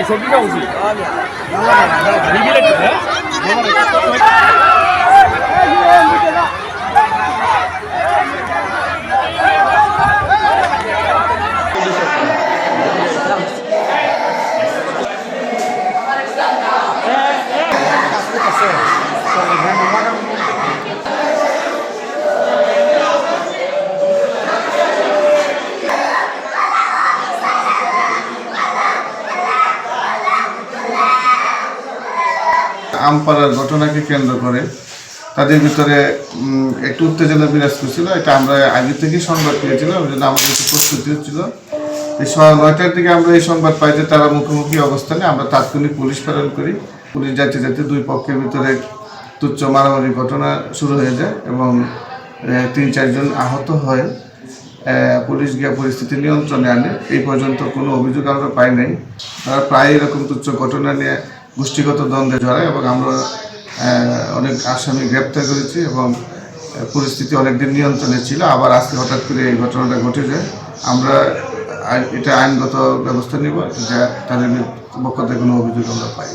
সবজিটা উচিত আমপাড়ার ঘটনাকে কেন্দ্র করে তাদের ভিতরে একটু উত্তেজনা বিরাজ করছিল। এটা আমরা আগে থেকেই সংবাদ পেয়েছিলাম, ওই জন্য আমাদের একটু প্রস্তুতি হচ্ছিল। এই 9টার দিকে আমরা এই সংবাদ পাই যে তারা মুখোমুখি অবস্থানে। আমরা তাৎক্ষণিক পুলিশ প্রেরণ করি। পুলিশ যাইতে যাইতে দুই পক্ষের ভিতরে তুচ্ছ মারামারি ঘটনা শুরু হয়ে যায় এবং 3-4 জন আহত হয়। পুলিশ গিয়ে পরিস্থিতি নিয়ন্ত্রণে আনে। এই পর্যন্ত কোনো অভিযোগ আমরা পাই নাই। তারা প্রায় এরকম তুচ্ছ ঘটনা নিয়ে গোষ্ঠীগত দ্বন্দ্বে জড়ায় এবং আমরা অনেক আসামি গ্রেপ্তার করেছি এবং পরিস্থিতি অনেকদিন নিয়ন্ত্রণে ছিল। আবার আজকে হঠাৎ করে এই ঘটনাটা ঘটে যায়। আমরা এটা আইনগত ব্যবস্থা নিব, যা তাদের পক্ষ থেকে কোনো অভিযোগ আমরা পাই।